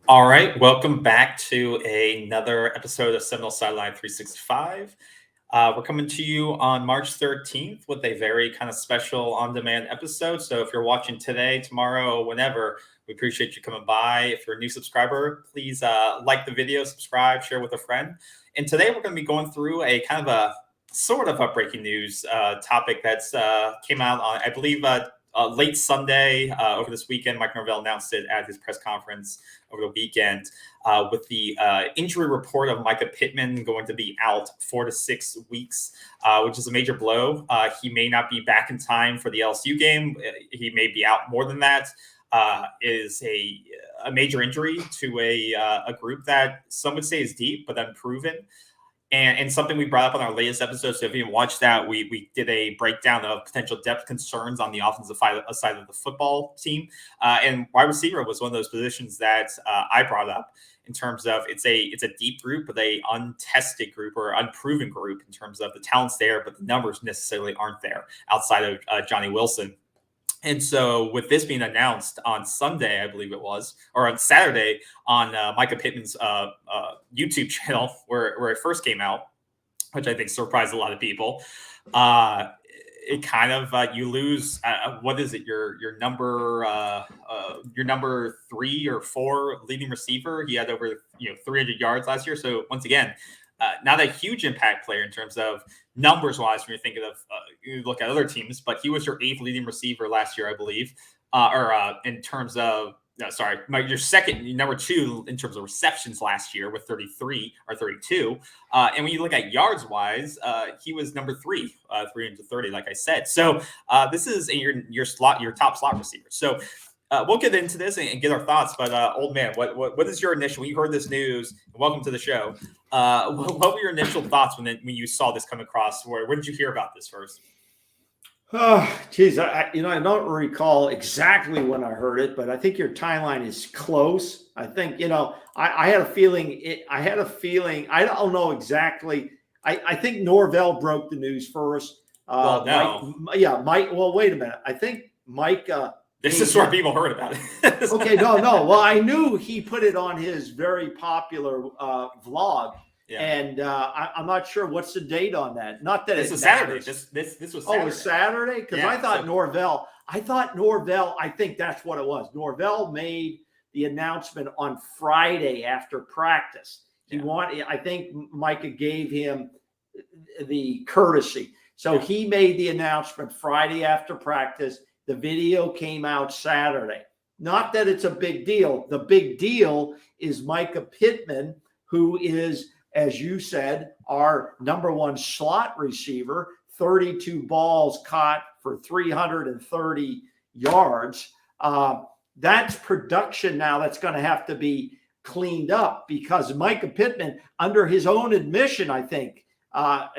All right, welcome back to another episode of Seminoles Sideline 365. We're coming to you on March 13th with a very kind of special on-demand episode. So if you're watching today, tomorrow, whenever, we appreciate you coming by. If you're a new subscriber, please like the video, subscribe, share with a friend. And today we're going to be going through a kind of a sort of a breaking news topic that's came out on, I believe, late Sunday over this weekend. Mike Norvell announced it at his press conference over the weekend with the injury report of Mycah Pittman going to be out 4 to 6 weeks, which is a major blow. He may not be back in time for the LSU game. He may be out more than that. Is a major injury to a group that some would say is deep, but unproven. And something we brought up on our latest episode. So if you didn't watch that, we did a breakdown of potential depth concerns on the offensive side of the football team. And wide receiver was one of those positions that I brought up in terms of it's a deep group, but a untested group or unproven group in terms of the talent's there, but the numbers necessarily aren't there outside of Johnny Wilson. And so with this being announced on Sunday, I believe it was, or on Saturday on Mycah Pittman's YouTube channel where it first came out, which I think surprised a lot of people, it kind of you lose what is it your number 3 or 4 leading receiver. He had over 300 yards last year. So once again, not a huge impact player in terms of numbers wise when you're thinking of you look at other teams, but he was your 8th leading receiver last year, I believe, in terms of your second, number 2 in terms of receptions last year with 33 or 32. And when you look at yards wise, he was number 3, 330, like I said. So this is your top slot receiver. So we'll get into this and get our thoughts. But old man, what is your initial when you heard this news? Welcome to the show. What were your initial thoughts when you saw this come across? Where did you hear about this first? Oh, geez, I don't recall exactly when I heard it, but I think your timeline is close. I think, I had a feeling. I don't know exactly. I think Norvell broke the news first. Well, no. Mike. Well, wait a minute. I think Mike. This is where people heard about it. Okay, no. Well, I knew he put it on his very popular vlog. Yeah. And I'm not sure what's the date on that. Not that this was Saturday. This was Saturday. Oh, it was Saturday? Because I thought Norvell. I think that's what it was. Norvell made the announcement on Friday after practice. I think Mycah gave him the courtesy. So he made the announcement Friday after practice. The video came out Saturday. Not that it's a big deal. The big deal is Mycah Pittman, who is, as you said, our number 1 slot receiver, 32 balls caught for 330 yards. That's production now that's going to have to be cleaned up because Mycah Pittman, under his own admission, I think,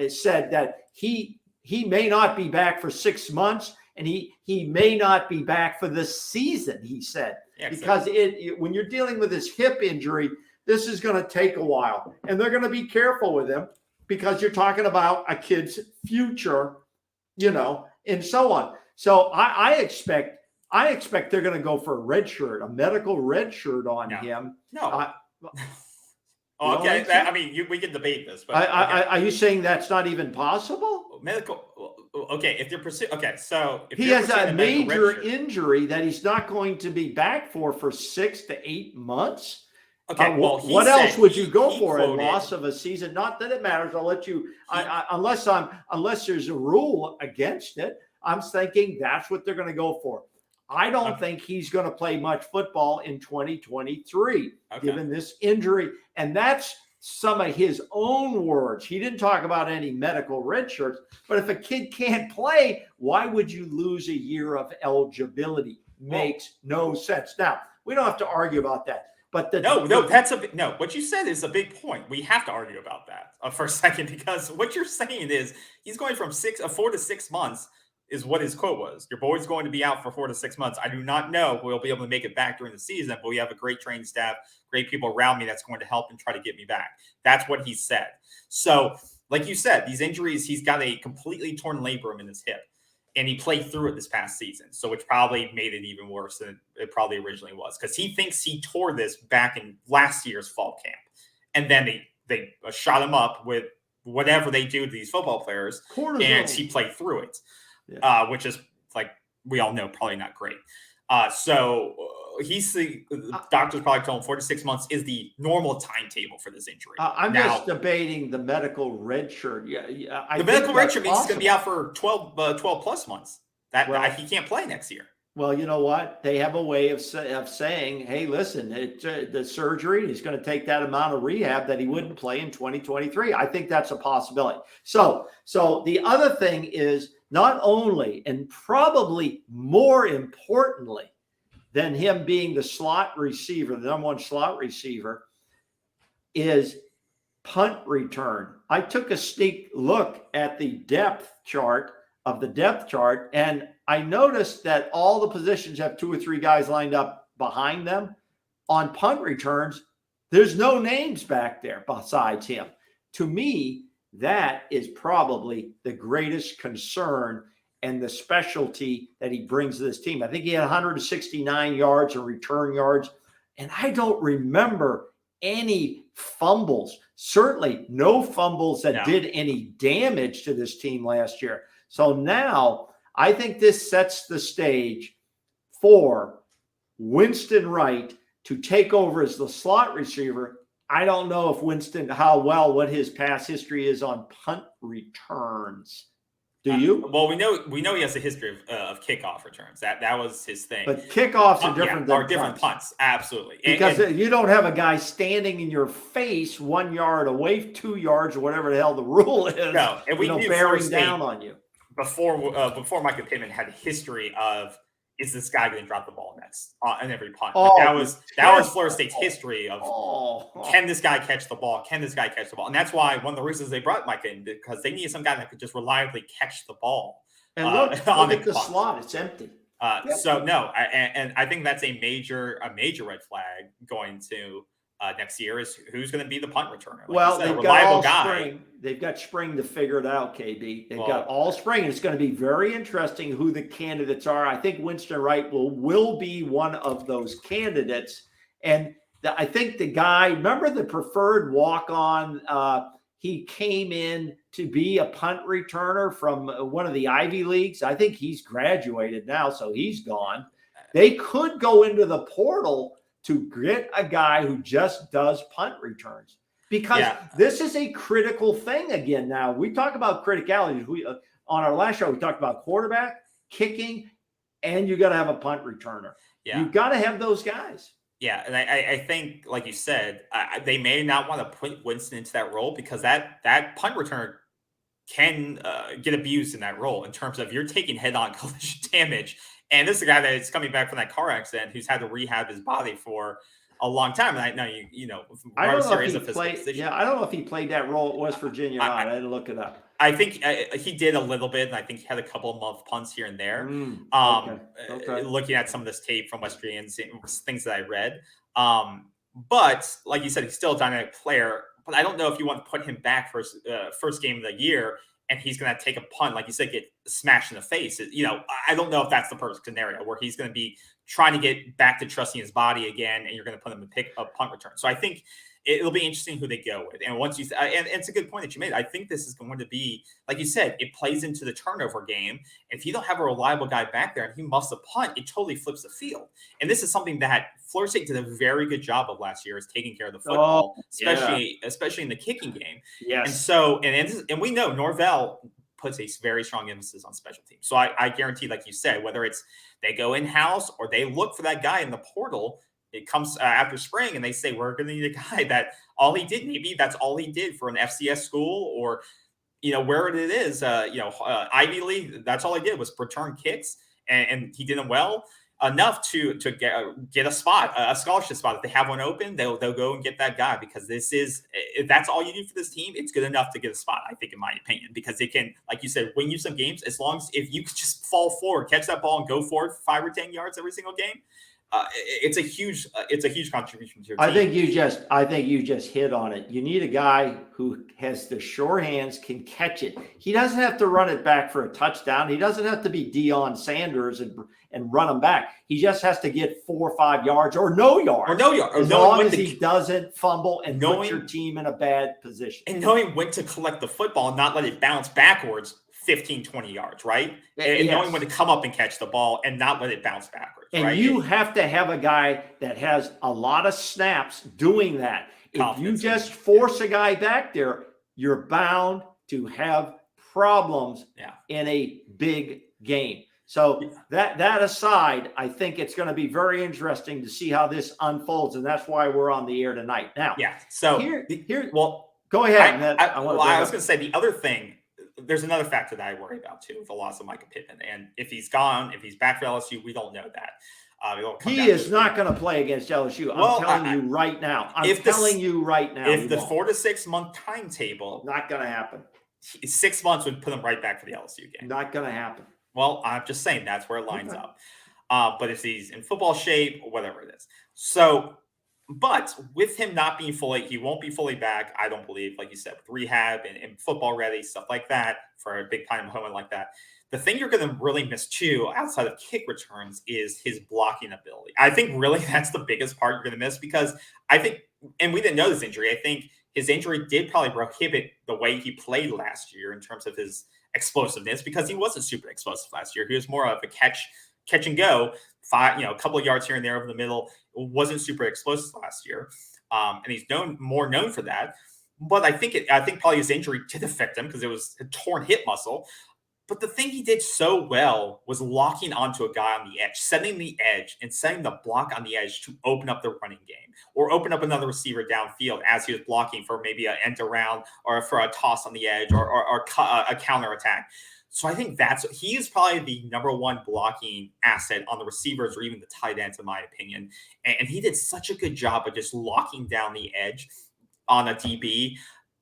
said that he may not be back for 6 months. And he may not be back for this season, he said, because when you're dealing with this hip injury, this is going to take a while. And they're going to be careful with him because you're talking about a kid's future, and so on. So I expect they're going to go for a red shirt, a medical red shirt on him. No. Okay. We can debate this. But are you saying that's not even possible? Medical. Okay, if they're pursuing, so if he has a major injury that he's not going to be back for 6 to 8 months. Okay, what else would you go for? A loss of a season? Not that it matters. I'll let you. Unless there's a rule against it, I'm thinking that's what they're going to go for. I don't think he's going to play much football in 2023, given this injury, and that's some of his own words. He didn't talk about any medical red shirts, but if a kid can't play, why would you lose a year of eligibility? Makes no sense. Now, we don't have to argue about that. But what you said is a big point. We have to argue about that for a second, because what you're saying is he's going from 4 to 6 months is what his quote was. Your boy's going to be out for 4 to 6 months. I do not know if we'll be able to make it back during the season, but we have a great training staff, great people around me that's going to help and try to get me back. That's what he said. So, like you said, these injuries, he's got a completely torn labrum in his hip. and he played through it this past season. So which probably made it even worse than it probably originally was, because he thinks he tore this back in last year's fall camp. And then they shot him up with whatever they do to these football players, and he played through it, which is, like we all know, probably not great. So he's the doctors probably told him 4 to 6 months is the normal timetable for this injury. I'm just debating the medical red shirt. The medical red shirt means he's going to be out for 12 plus months. He can't play next year. Well, you know what? They have a way of saying, hey, listen, the surgery, he's going to take that amount of rehab that he wouldn't play in 2023. I think that's a possibility. So the other thing is, not only, and probably more importantly than him being the slot receiver, the number one slot receiver, is punt return. I took a sneak look at the depth chart, and I noticed that all the positions have 2 or 3 guys lined up behind them. On punt returns, there's no names back there besides him. To me, that is probably the greatest concern and the specialty that he brings to this team. I think he had 169 yards of return yards, and I don't remember any fumbles, certainly no fumbles that did any damage to this team last year. So now I think this sets the stage for Winston Wright to take over as the slot receiver. I don't know if what his past history is on punt returns. Do you? Well, we know he has a history of kickoff returns. That was his thing. But kickoffs are different than different punts. Absolutely. Because you don't have a guy standing in your face 1 yard away, 2 yards, or whatever the hell the rule is. No, and we knew bearing down on you. Before Mycah Pittman had a history of, is this guy going to drop the ball next on every punt? That was Florida State's history of, can this guy catch the ball? Can this guy catch the ball? And that's why one of the reasons they brought Mycah in, because they needed some guy that could just reliably catch the ball. And look at the slot; it's empty. So no, and I think that's a major red flag going to next year, is who's going to be the punt returner. Well, they've got all spring. They've got spring to figure it out, KB. They've got all spring. It's going to be very interesting who the candidates are. I think Winston Wright will be one of those candidates. And I think the guy, remember the preferred walk-on, he came in to be a punt returner from one of the Ivy Leagues. I think he's graduated now, so he's gone. They could go into the portal to get a guy who just does punt returns, because this is a critical thing again. Now we talk about criticality. On our last show, we talked about quarterback, kicking, and you got to have a punt returner. Yeah. You got to have those guys. Yeah. And I think, like you said, they may not want to put Winston into that role, because that punt returner can get abused in that role, in terms of you're taking head-on collision damage. And this is a guy that is coming back from that car accident, who's had to rehab his body for a long time. And I know I don't know if he played. Yeah, I don't know if he played that role at West Virginia or not. I had to look it up. I think he did a little bit, and I think he had a couple of month punts here and there. Okay. Looking at some of this tape from West Virginia and things that I read. But like you said, he's still a dynamic player. But I don't know if you want to put him back for first game of the year, and he's going to take a punt, like you said, get smashed in the face. I don't know if that's the perfect scenario where he's going to be trying to get back to trusting his body again, and you're going to put him in a punt return. So I think it'll be interesting who they go with. And once and it's a good point that you made. I think this is going to be, like you said, it plays into the turnover game. And if you don't have a reliable guy back there and he muffs a punt, it totally flips the field. And this is something that Florida State did a very good job of last year, is taking care of the football, especially in the kicking game. Yes. And so, and we know Norvell puts a very strong emphasis on special teams. So I guarantee, like you said, whether it's they go in-house or they look for that guy in the portal, it comes after spring and they say, we're going to need a guy that maybe that's all he did for an FCS school, or, where it is, Ivy League, that's all he did was return kicks, and he did them well enough to get a spot, a scholarship spot. If they have one open, they'll go and get that guy, because if that's all you do for this team, it's good enough to get a spot, I think, in my opinion, because it can, like you said, win you some games, as long as if you could just fall forward, catch that ball and go for it for 5 or 10 yards every single game. it's a huge contribution to your team. I think you just hit on it. You need a guy who has the sure hands, can catch it. He doesn't have to run it back for a touchdown. He doesn't have to be Deion Sanders and run them back. He just has to get 4 or 5 yards or no yards. As long as he doesn't fumble and put your team in a bad position. And knowing when to collect the football and not let it bounce backwards 15, 20 yards, right? And knowing when to come up and catch the ball and not let it bounce backwards. And you have to have a guy that has a lot of snaps doing that. If you just force a guy back there, you're bound to have problems in a big game. So that aside, I think it's going to be very interesting to see how this unfolds, and that's why we're on the air tonight. Now, So go ahead. I was going to say the other thing. There's another factor that I worry about too, the loss of Mycah Pittman, and if he's gone, if he's back for LSU, we don't know that. He is not going to play against LSU. I'm telling you right now. If the 4 to 6 month timetable, not going to happen. 6 months would put him right back for the LSU game. Not going to happen. Well, I'm just saying that's where it lines up. But if he's in football shape or whatever it is, but with him not being he won't be fully back. I don't believe, like you said, with rehab and football ready, stuff like that for a big time moment like that. The thing you're going to really miss too, outside of kick returns, is his blocking ability. I think really that's the biggest part you're going to miss, because I think, and we didn't know this injury, I think his injury did probably prohibit the way he played last year in terms of his explosiveness, because he wasn't super explosive last year. He was more of a catch and go, a couple of yards here and there over the middle. Wasn't super explosive last year, and he's more known for that. But I think probably his injury did affect him because it was a torn hip muscle. But the thing he did so well was locking onto a guy on the edge, setting the edge and setting the block on the edge to open up the running game or open up another receiver downfield as he was blocking for maybe an end around or for a toss on the edge or a counter attack. So I think he is probably the number one blocking asset on the receivers or even the tight ends, in my opinion. And he did such a good job of just locking down the edge on a DB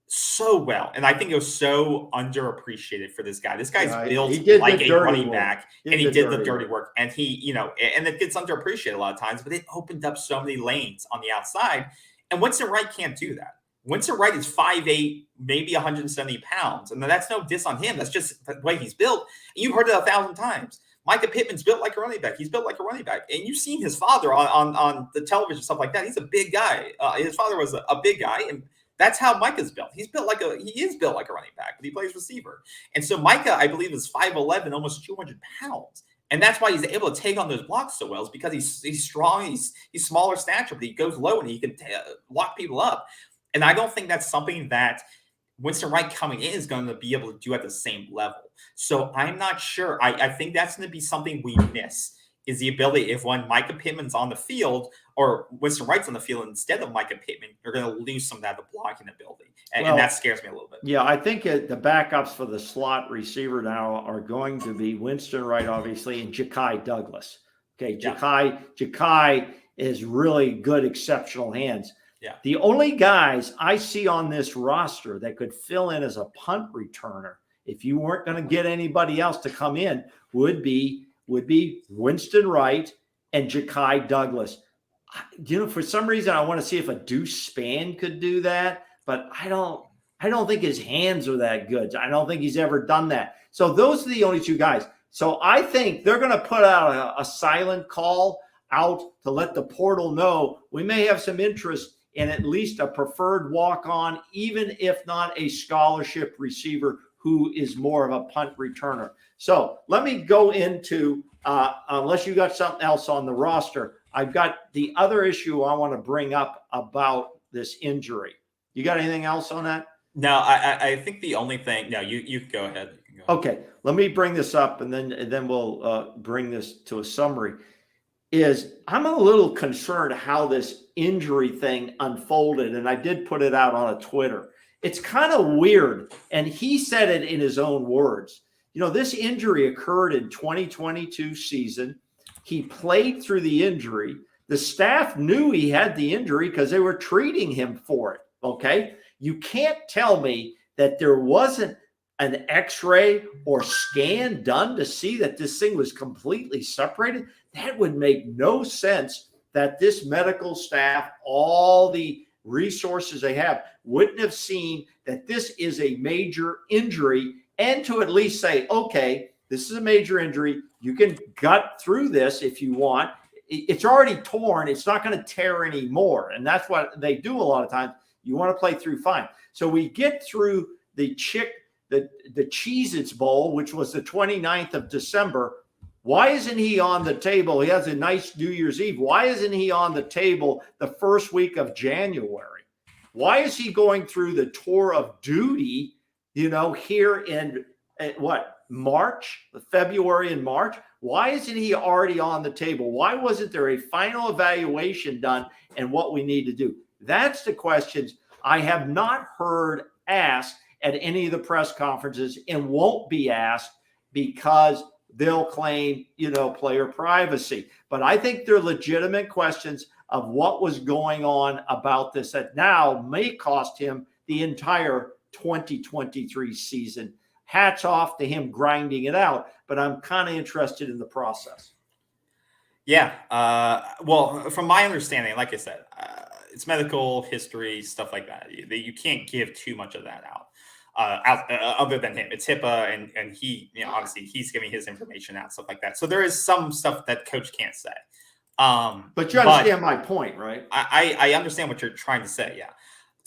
so well. And I think it was so underappreciated for this guy. This guy's built like a running back, and he did the dirty work. And and it gets underappreciated a lot of times, but it opened up so many lanes on the outside. And Winston Wright can't do that. Winston Wright is 5'8", maybe 170 pounds. And that's no diss on him. That's just the way he's built. And you've heard it 1,000 times. Mycah Pittman's built like a running back. He's built like a running back. And you've seen his father on the television, stuff like that. He's a big guy. His father was a big guy. And that's how Micah's built. He is built like a running back, but he plays receiver. And so Mycah, I believe, is 5'11", almost 200 pounds. And that's why he's able to take on those blocks so well, is because he's strong. He's smaller stature, but he goes low and he can lock people up. And I don't think that's something that Winston Wright coming in is going to be able to do at the same level. So I'm not sure. I think that's going to be something we miss, is the ability, if when Mycah Pittman's on the field or Winston Wright's on the field instead of Mycah Pittman, you're going to lose some of that blocking ability. And that scares me a little bit. Yeah, I think the backups for the slot receiver now are going to be Winston Wright, obviously, and Ja'Kai Douglas. Okay, Ja'Kai is really good, exceptional hands. Yeah. The only guys I see on this roster that could fill in as a punt returner, if you weren't going to get anybody else to come in, would be Winston Wright and Ja'Kai Douglas. For some reason, I want to see if a Deuce Spann could do that, but I don't think his hands are that good. I don't think he's ever done that. So those are the only two guys. So I think they're going to put out a silent call out to let the portal know we may have some interest in at least a preferred walk-on, even if not a scholarship receiver who is more of a punt returner. So let me go into, unless you got something else on the roster, I've got the other issue I want to bring up about this injury. You got anything else on that? No, I think the only thing, no, you go ahead. Okay, let me bring this up and then we'll bring this to a summary. I'm a little concerned how this injury thing unfolded, and I did put it out on a Twitter. It's kind of weird, and he said it in his own words. This injury occurred in 2022 season. He played through the injury. The staff knew he had the injury because they were treating him for it, okay? You can't tell me that there wasn't an X-ray or scan done to see that this thing was completely separated. that would make no sense that this medical staff, all the resources they have, wouldn't have seen that this is a major injury, and to at least say, okay, this is a major injury. You can gut through this if you want. It's already torn. It's not going to tear anymore. And that's what they do a lot of times. You want to play through, fine. So we get through the Cheez-Its Bowl, which was the 29th of December. Why isn't he on the table? He has a nice New Year's Eve. Why isn't he on the table the first week of January? Why is he going through the tour of duty, here in March, February and March? Why isn't he already on the table? Why wasn't there a final evaluation done and what we need to do? That's the questions I have not heard asked at any of the press conferences and won't be asked because they'll claim, player privacy. But I think they're legitimate questions of what was going on about this that now may cost him the entire 2023 season. Hats off to him grinding it out, but I'm kind of interested in the process. Yeah. Well, from my understanding, like I said, it's medical history, stuff like that. You can't give too much of that out. Other than him, it's HIPAA, and he, obviously he's giving his information out, stuff like that. So there is some stuff that coach can't say. But you understand my point, right? I understand what you're trying to say. Yeah.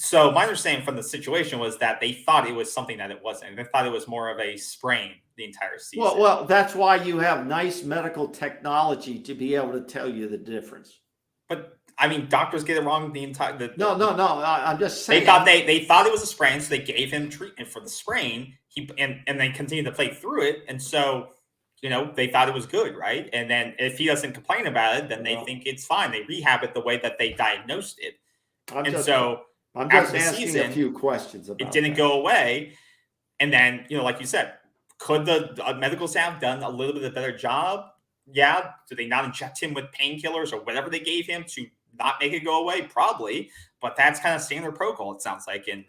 So my understanding from the situation was that they thought it was something that it wasn't. They thought it was more of a sprain the entire season. Well, that's why you have nice medical technology to be able to tell you the difference. But I mean, doctors get it wrong the entire. No. I'm just saying they thought it was a sprain, so they gave him treatment for the sprain. And they continued to play through it, and so they thought it was good, right? And then if he doesn't complain about it, then they think it's fine. They rehab it the way that they diagnosed it, I'm just asking a few questions about it. It didn't go away, and then like you said, could the medical staff done a little bit of a better job? Yeah. Did they not inject him with painkillers or whatever they gave him to not make it go away? Probably, but that's kind of standard protocol. It sounds like in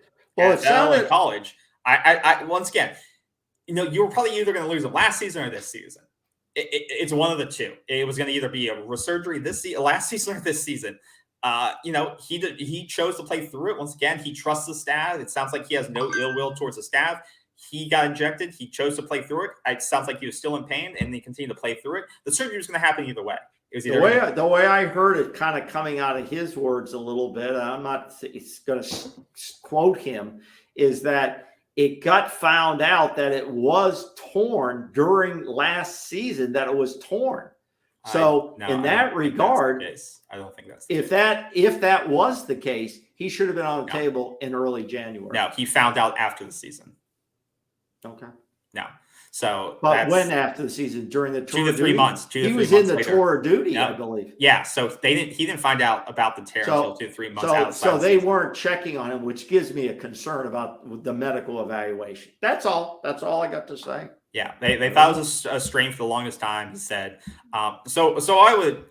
college. I once again, you were probably either going to lose him last season or this season. It's one of the two. It was going to either be a surgery last season or this season. He chose to play through it. Once again, he trusts the staff. It sounds like he has no ill will towards the staff. He got injected. He chose to play through it. It sounds like he was still in pain, and he continued to play through it. The surgery was going to happen either way. The way I heard it kind of coming out of his words a little bit, I'm not going to quote him, is that it got found out that it was torn during last season, that it was torn. So in that regard, I don't think that's if that was the case, he should have been on the table in early January. No, he found out after the season. Okay. No. So, but when after the season? During the tour 2 to 3 months. He was in the tour of duty, I believe. Yeah. So he didn't find out about the tear until 2 to 3 months out. So they weren't checking on him, which gives me a concern about the medical evaluation. That's all. That's all I got to say. Yeah, they thought it was a strain for the longest time. He said. So I would,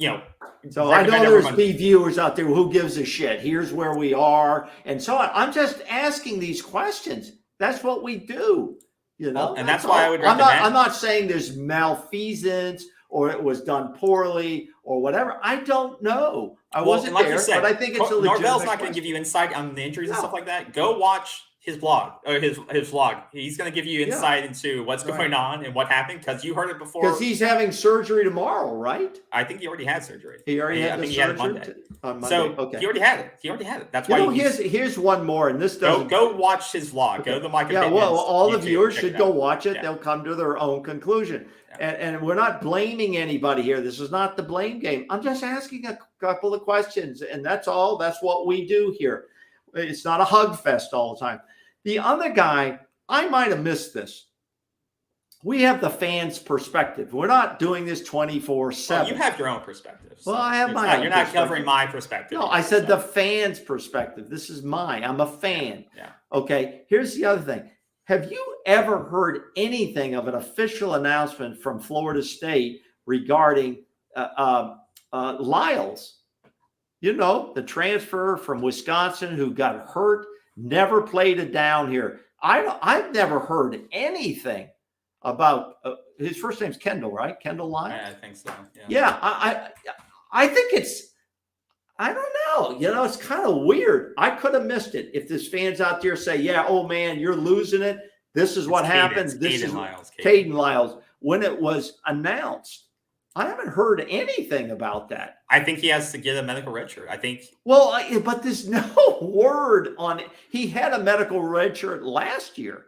So I know there's be viewers out there who gives a shit. Here's where we are, and so on. I'm just asking these questions. That's what we do. And that's why I would recommend. I'm not saying there's malfeasance or it was done poorly or whatever. I don't know. I wasn't there, but I think it's a legitimate Norvell's not going to give you insight on the injuries and stuff like that. Go watch his blog or his vlog. He's going to give you insight into what's going on and what happened because you heard it before. Because he's having surgery tomorrow, right? I think he already had surgery. He already had the surgery on Monday. So he already had it. That's why. Here's one more, and this doesn't go watch his vlog. Go to the Mycah Pittman. Well, all the viewers should go watch it. They'll come to their own conclusion. And we're not blaming anybody here. This is not the blame game. I'm just asking a couple of questions, and that's all. That's what we do here. It's not a hug fest all the time. The other guy, I might have missed this. We have the fans' perspective. We're not doing this 24/7. Well, you have your own perspective. So well, I have my own. You're not covering my perspective. No, I said the fans' perspective. This is mine. I'm a fan. Yeah. Okay. Here's the other thing. Have you ever heard anything of an official announcement from Florida State regarding Lyles? The transfer from Wisconsin who got hurt, never played it down here. I've never heard anything about his first name's Kendall, right? Kendall Lyons. I think so. Yeah. I think I don't know. It's kind of weird. I could have missed it if there's fans out there say, "Yeah, oh man, you're losing it. This is what happened." This is Caden Lyles. When it was announced, I haven't heard anything about that. I think he has to get a medical redshirt. I think. Well, but there's no word on it. He had a medical redshirt last year.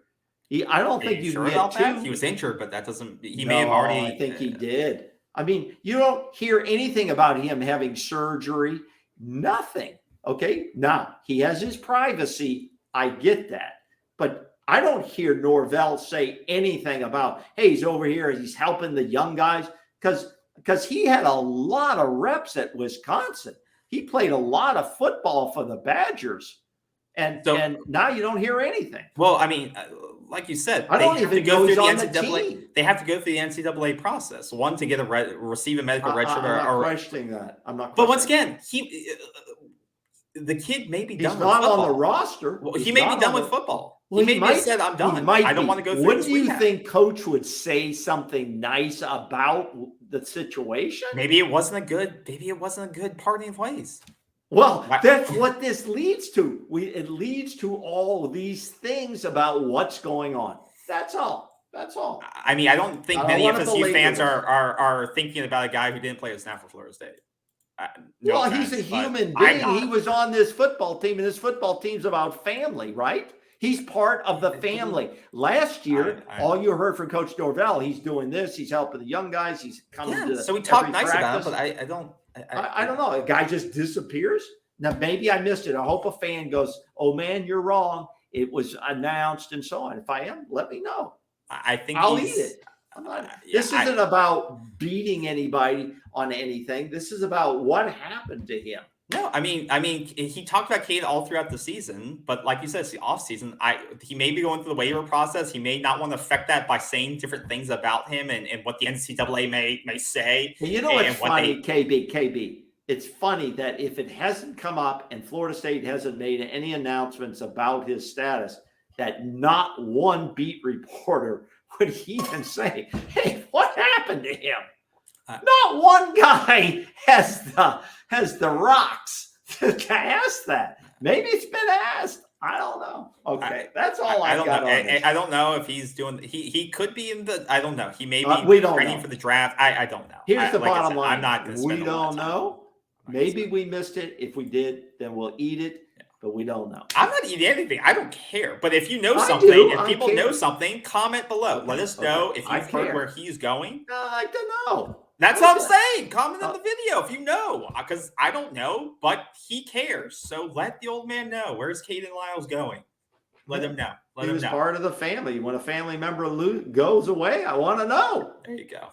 I don't think you can get two. He was injured, but that doesn't. He may have already. I think he did. I mean, you don't hear anything about him having surgery. Nothing. Okay. Now he has his privacy. I get that, but I don't hear Norvell say anything about, hey, he's over here. He's helping the young guys because he had a lot of reps at Wisconsin. He played a lot of football for the Badgers, and now you don't hear anything. Well, I mean, like you said, I don't even know he's on the team. They have to go through the NCAA process. One, to get receive a medical redshirt. I'm not questioning that. I'm not. But once again, the kid may be done. He's not on the roster. Well, he may be done with football. Well, he may have said, "I'm done. I don't want to go through." Wouldn't you think Coach would say something nice about the situation? Maybe it wasn't a good parting of ways. Well, that's what this leads to. It leads to all of these things about what's going on. That's all. I mean, I don't think many FSU fans are thinking about a guy who didn't play a snap for Florida State. No offense, he's a human being. He was on this football team, and this football team's about family, right? He's part of the family. Last year, all you heard from Coach Norvell, he's doing this. He's helping the young guys. He's coming to so we talk nice about him, but I don't know. A guy just disappears. Now, maybe I missed it. I hope a fan goes, "Oh man, you're wrong. It was announced," and so on. If I am, let me know. I think I'll eat it. This isn't about beating anybody on anything. This is about what happened to him. No, I mean, he talked about Cade all throughout the season, but like you said, it's the off season. He may be going through the waiver process. He may not want to affect that by saying different things about him and what the NCAA may say. You know what's funny, KB? It's funny that if it hasn't come up and Florida State hasn't made any announcements about his status, that not one beat reporter would even say, "Hey, what happened to him?" Not one guy has the rocks to ask that. Maybe it's been asked. I don't know. Okay, that's all I got. I don't know if he's doing. He could be in the. I don't know. He may be training for the draft. I don't know. Here's the bottom line. I'm not going to. We don't know. Maybe we missed it. If we did, then we'll eat it. But we don't know. I'm not eating anything. I don't care. But if you know something, if people know something, comment below. Let us know if you've heard where he's going. I don't know. That's what I'm saying. Comment on the video if you know, because I don't know, but he cares. So let the old man know. Where's Caden Lyles going? Let him know. He was part of the family. When a family member goes away, I want to know. There you go.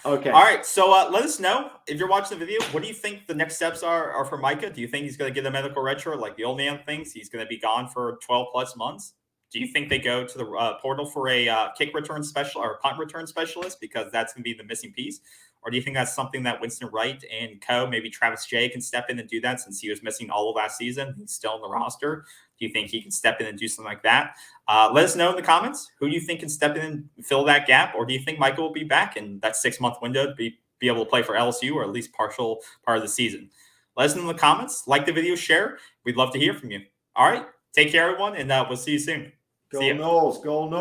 Okay. All right. So let us know if you're watching the video. What do you think the next steps are for Mycah? Do you think he's going to get a medical redshirt like the old man thinks? He's going to be gone for 12 plus months. Do you think they go to the portal for a kick return special or punt return specialist because that's going to be the missing piece? Or do you think that's something that Winston Wright and maybe Travis Jay can step in and do that since he was missing all of last season? He's still in the roster. Do you think he can step in and do something like that? Let us know in the comments. Who do you think can step in and fill that gap? Or do you think Mycah will be back in that 6-month window to be able to play for LSU or at least partial part of the season? Let us know in the comments. Like the video, share. We'd love to hear from you. All right. Take care, everyone, and we'll see you soon. Go Noles. Go Noles.